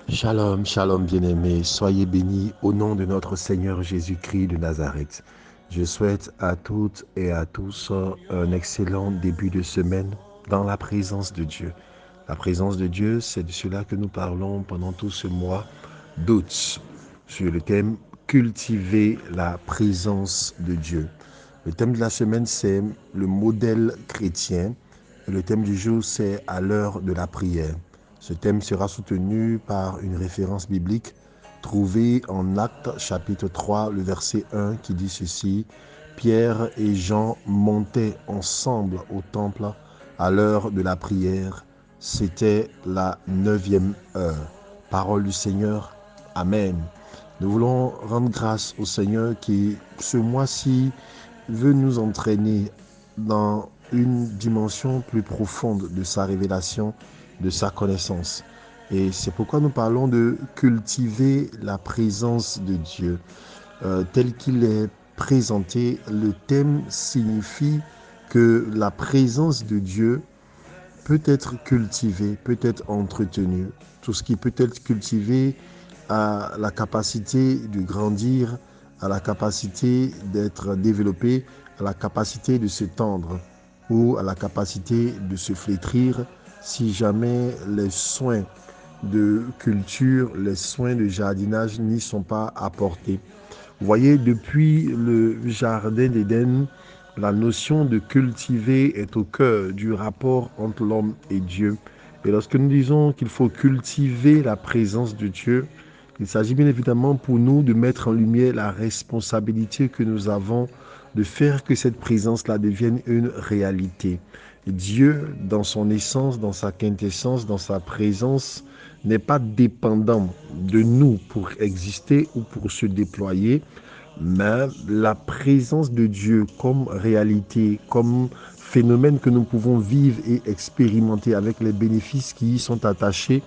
Shalom, shalom bien-aimés, soyez bénis au nom de notre Seigneur Jésus-Christ de Nazareth. Je souhaite à toutes et à tous un excellent début de semaine dans la présence de Dieu. La présence de Dieu, c'est de cela que nous parlons pendant tout ce mois d'août, sur le thème Cultiver la présence de Dieu. Le thème de la semaine, c'est le modèle chrétien. Et le thème du jour, c'est à l'heure de la prière. Ce thème sera soutenu par une référence biblique trouvée en Actes chapitre 3, le verset 1 qui dit ceci. Pierre et Jean montaient ensemble au temple à l'heure de la prière. C'était la 9e heure. Parole du Seigneur. Amen. Nous voulons rendre grâce au Seigneur qui, ce mois-ci, veut nous entraîner dans une dimension plus profonde de sa révélation, de sa connaissance. Et c'est pourquoi nous parlons de cultiver la présence de Dieu. Tel qu'il est présenté, le thème signifie que la présence de Dieu peut être cultivée, peut être entretenue. Tout ce qui peut être cultivé a la capacité de grandir, a la capacité d'être développé, a la capacité de se tendre ou à la capacité de se flétrir si jamais les soins de culture, les soins de jardinage n'y sont pas apportés. Vous voyez, depuis le jardin d'Éden, la notion de cultiver est au cœur du rapport entre l'homme et Dieu. Et lorsque nous disons qu'il faut cultiver la présence de Dieu, il s'agit bien évidemment pour nous de mettre en lumière la responsabilité que nous avons de faire que cette présence-là devienne une réalité. Dieu, dans son essence, dans sa quintessence, dans sa présence, n'est pas dépendant de nous pour exister ou pour se déployer, mais la présence de Dieu comme réalité, comme phénomène que nous pouvons vivre et expérimenter avec les bénéfices qui y sont attachés,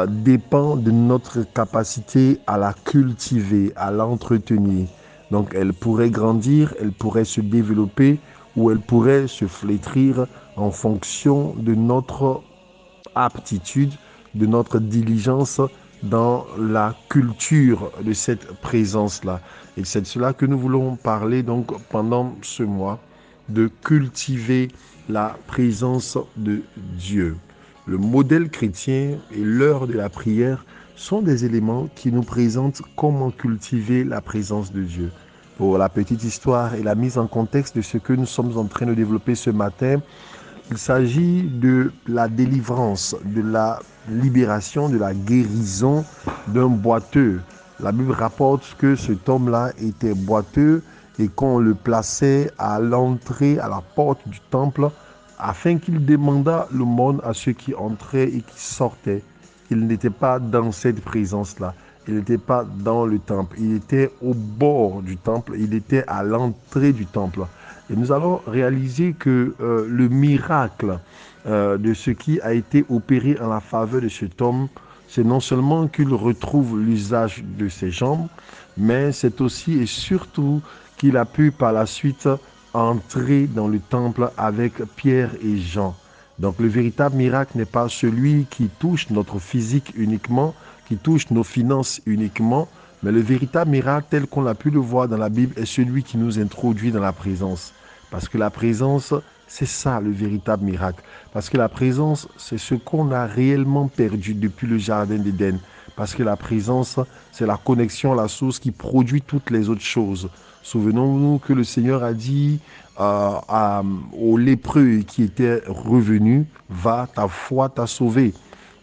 dépend de notre capacité à la cultiver, à l'entretenir. Donc elle pourrait grandir, elle pourrait se développer ou elle pourrait se flétrir en fonction de notre aptitude, de notre diligence dans la culture de cette présence-là. Et c'est de cela que nous voulons parler donc pendant ce mois, de cultiver la présence de Dieu. Le modèle chrétien et l'heure de la prière sont des éléments qui nous présentent comment cultiver la présence de Dieu. Pour la petite histoire et la mise en contexte de ce que nous sommes en train de développer ce matin, il s'agit de la délivrance, de la libération, de la guérison d'un boiteux. La Bible rapporte que cet homme-là était boiteux et qu'on le plaçait à l'entrée, à la porte du temple, afin qu'il demandât l'aumône à ceux qui entraient et qui sortaient. Il n'était pas dans cette présence-là. Il n'était pas dans le temple. Il était au bord du temple. Il était à l'entrée du temple. Et nous allons réaliser que le miracle de ce qui a été opéré en la faveur de cet homme, c'est non seulement qu'il retrouve l'usage de ses jambes, mais c'est aussi et surtout qu'il a pu par la suite entrer dans le temple avec Pierre et Jean. Donc le véritable miracle n'est pas celui qui touche notre physique uniquement, qui touche nos finances uniquement, mais le véritable miracle tel qu'on a pu le voir dans la Bible est celui qui nous introduit dans la présence. Parce que la présence, c'est ça le véritable miracle. Parce que la présence, c'est ce qu'on a réellement perdu depuis le jardin d'Éden. Parce que la présence, c'est la connexion à la source qui produit toutes les autres choses. Souvenons-nous que le Seigneur a dit aux lépreux qui étaient revenus, va, ta foi t'a sauvé.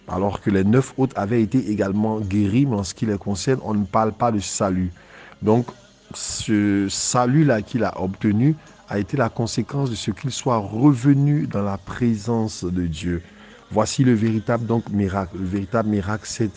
Alors que les 9 autres avaient été également guéris, mais en ce qui les concerne, on ne parle pas de salut. Donc, ce salut-là qu'il a obtenu a été la conséquence de ce qu'il soit revenu dans la présence de Dieu. Voici le véritable donc miracle. Le véritable miracle, c'est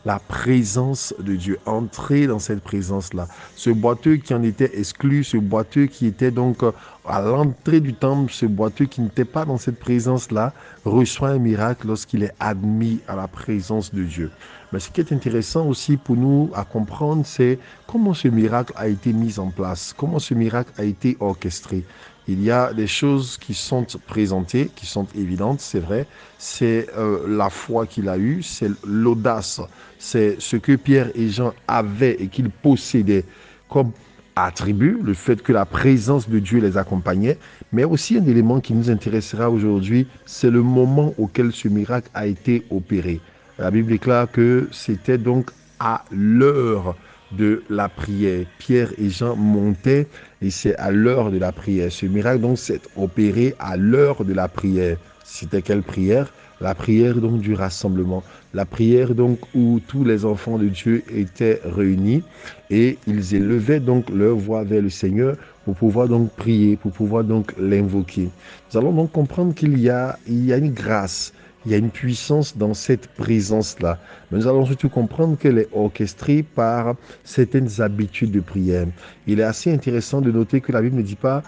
la présence de Dieu. Entrer dans cette présence-là. Ce boiteux qui en était exclu, ce boiteux qui était donc à l'entrée du temple, ce boiteux qui n'était pas dans cette présence-là, reçoit un miracle lorsqu'il est admis à la présence de Dieu. Mais ce qui est intéressant aussi pour nous à comprendre, c'est comment ce miracle a été mis en place, comment ce miracle a été orchestré. Il y a des choses qui sont présentées, qui sont évidentes, c'est vrai. C'est la foi qu'il a eue, c'est l'audace, c'est ce que Pierre et Jean avaient et qu'ils possédaient comme attribut, le fait que la présence de Dieu les accompagnait. Mais aussi un élément qui nous intéressera aujourd'hui, c'est le moment auquel ce miracle a été opéré. La Bible déclare que c'était donc à l'heure de la prière. Pierre et Jean montaient et c'est à l'heure de la prière. Ce miracle donc s'est opéré à l'heure de la prière. C'était quelle prière? La prière donc du rassemblement. La prière donc où tous les enfants de Dieu étaient réunis et ils élevaient donc leur voix vers le Seigneur pour pouvoir donc prier, pour pouvoir donc l'invoquer. Nous allons donc comprendre qu'il y a une grâce, il y a une puissance dans cette présence-là. Mais nous allons surtout comprendre qu'elle est orchestrée par certaines habitudes de prière. Il est assez intéressant de noter que la Bible ne dit pas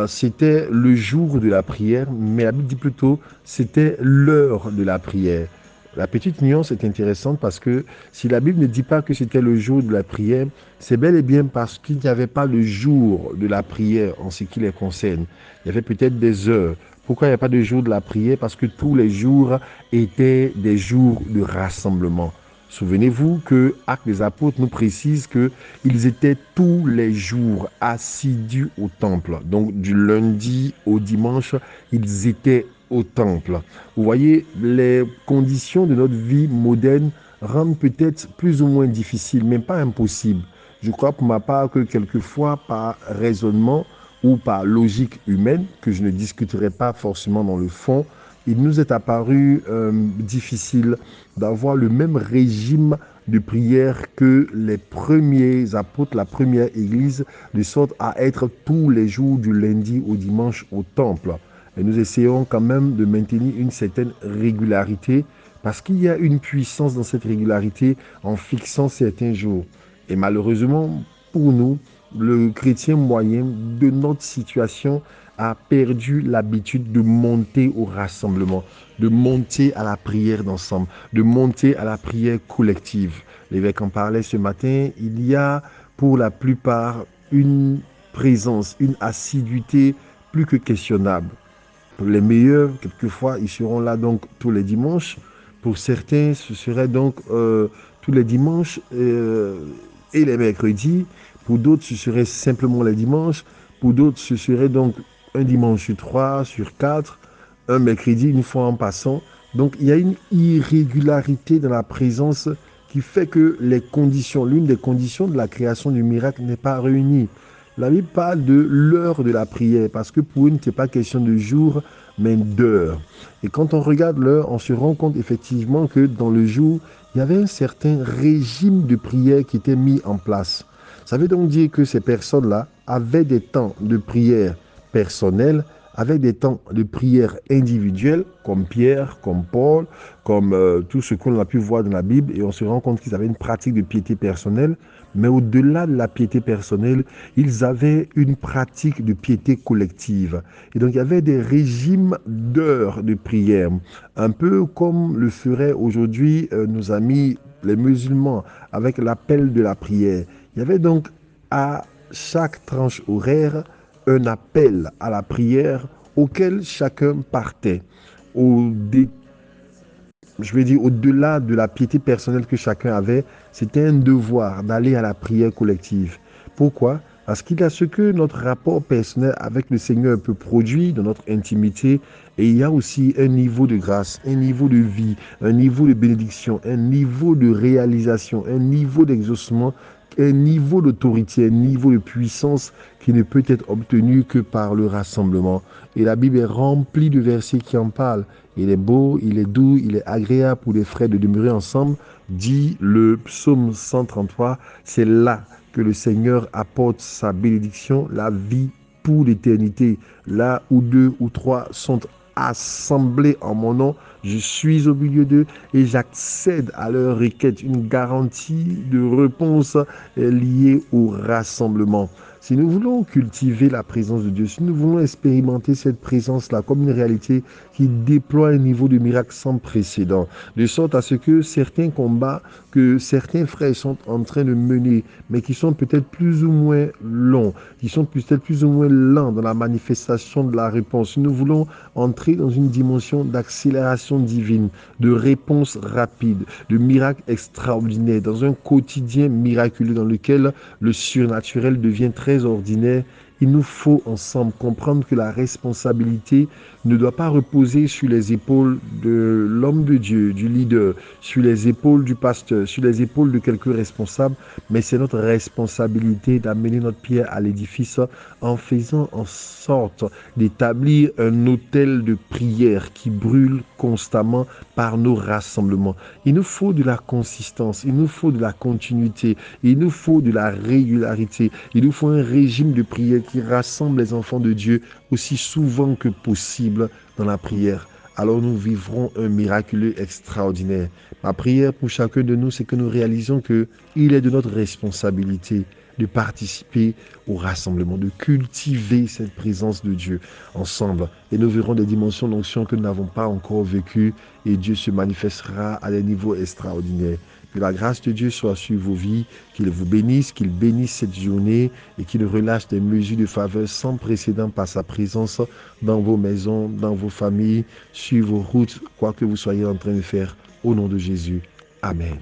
c'était le jour de la prière, mais la Bible dit plutôt c'était l'heure de la prière. La petite nuance est intéressante parce que si la Bible ne dit pas que c'était le jour de la prière, c'est bel et bien parce qu'il n'y avait pas le jour de la prière en ce qui les concerne. Il y avait peut-être des heures. Pourquoi il n'y a pas de jour de la prière? Parce que tous les jours étaient des jours de rassemblement. Souvenez-vous que Actes des Apôtres nous précise qu'ils étaient tous les jours assidus au temple. Donc du lundi au dimanche, ils étaient au temple. Vous voyez, les conditions de notre vie moderne rendent peut-être plus ou moins difficile, mais pas impossible. Je crois pour ma part que quelquefois, par raisonnement ou par logique humaine, que je ne discuterai pas forcément dans le fond, il nous est apparu difficile d'avoir le même régime de prière que les premiers apôtres, la première église, de sorte à être tous les jours du lundi au dimanche au temple. Et nous essayons quand même de maintenir une certaine régularité parce qu'il y a une puissance dans cette régularité en fixant certains jours. Et malheureusement, pour nous, le chrétien moyen de notre situation a perdu l'habitude de monter au rassemblement, de monter à la prière d'ensemble, de monter à la prière collective. L'évêque en parlait ce matin, il y a pour la plupart une présence, une assiduité plus que questionnable. Pour les meilleurs, quelquefois, ils seront là donc tous les dimanches. Pour certains, ce serait donc tous les dimanches et les mercredis. Pour d'autres, ce serait simplement les dimanches. Pour d'autres, ce serait donc un dimanche sur 3, sur 4, un mercredi, une fois en passant. Donc, il y a une irrégularité dans la présence qui fait que les conditions, l'une des conditions de la création du miracle n'est pas réunie. La Bible parle de l'heure de la prière parce que pour eux, ce n'est pas question de jour, mais d'heure. Et quand on regarde l'heure, on se rend compte effectivement que dans le jour, il y avait un certain régime de prière qui était mis en place. Ça veut donc dire que ces personnes-là avaient des temps de prière personnels, avec des temps de prière individuelle, comme Pierre, comme Paul, comme tout ce qu'on a pu voir dans la Bible, et on se rend compte qu'ils avaient une pratique de piété personnelle, mais au-delà de la piété personnelle, ils avaient une pratique de piété collective. Et donc, il y avait des régimes d'heures de prière, un peu comme le feraient aujourd'hui nos amis les musulmans, avec l'appel de la prière. Il y avait donc à chaque tranche horaire un appel à la prière auquel chacun partait. Je veux dire, au-delà de la piété personnelle que chacun avait, c'était un devoir d'aller à la prière collective. Pourquoi? Parce qu'il y a ce que notre rapport personnel avec le Seigneur peut produire dans notre intimité et il y a aussi un niveau de grâce, un niveau de vie, un niveau de bénédiction, un niveau de réalisation, un niveau d'exaucement, un niveau d'autorité, un niveau de puissance qui ne peut être obtenu que par le rassemblement. Et la Bible est remplie de versets qui en parlent. Il est beau, il est doux, il est agréable pour les frères de demeurer ensemble, dit le psaume 133. C'est là que le Seigneur apporte sa bénédiction, la vie pour l'éternité. Là où deux ou trois sont assemblés en mon nom, je suis au milieu d'eux et j'accède à leur requête. Une garantie de réponse liée au rassemblement. Si nous voulons cultiver la présence de Dieu, si nous voulons expérimenter cette présence-là comme une réalité qui déploie un niveau de miracle sans précédent, de sorte à ce que certains combats que certains frères sont en train de mener, mais qui sont peut-être plus ou moins longs, qui sont peut-être plus ou moins lents dans la manifestation de la réponse. Si nous voulons entrer dans une dimension d'accélération divine, de réponse rapide, de miracle extraordinaire, dans un quotidien miraculeux dans lequel le surnaturel devient très ordinaire, il nous faut ensemble comprendre que la responsabilité ne doit pas reposer sur les épaules de l'homme de Dieu, du leader, sur les épaules du pasteur, sur les épaules de quelques responsables, mais c'est notre responsabilité d'amener notre pierre à l'édifice en faisant en sorte d'établir un autel de prière qui brûle constamment par nos rassemblements. Il nous faut de la consistance, il nous faut de la continuité, il nous faut de la régularité, il nous faut un régime de prière qui rassemble les enfants de Dieu aussi souvent que possible dans la prière. Alors nous vivrons un miraculeux extraordinaire. Ma prière pour chacun de nous, c'est que nous réalisions qu'il est de notre responsabilité de participer au rassemblement, de cultiver cette présence de Dieu ensemble. Et nous verrons des dimensions d'onction que nous n'avons pas encore vécues et Dieu se manifestera à des niveaux extraordinaires. Que la grâce de Dieu soit sur vos vies, qu'il vous bénisse, qu'il bénisse cette journée et qu'il relâche des mesures de faveur sans précédent par sa présence dans vos maisons, dans vos familles, sur vos routes, quoi que vous soyez en train de faire. Au nom de Jésus. Amen.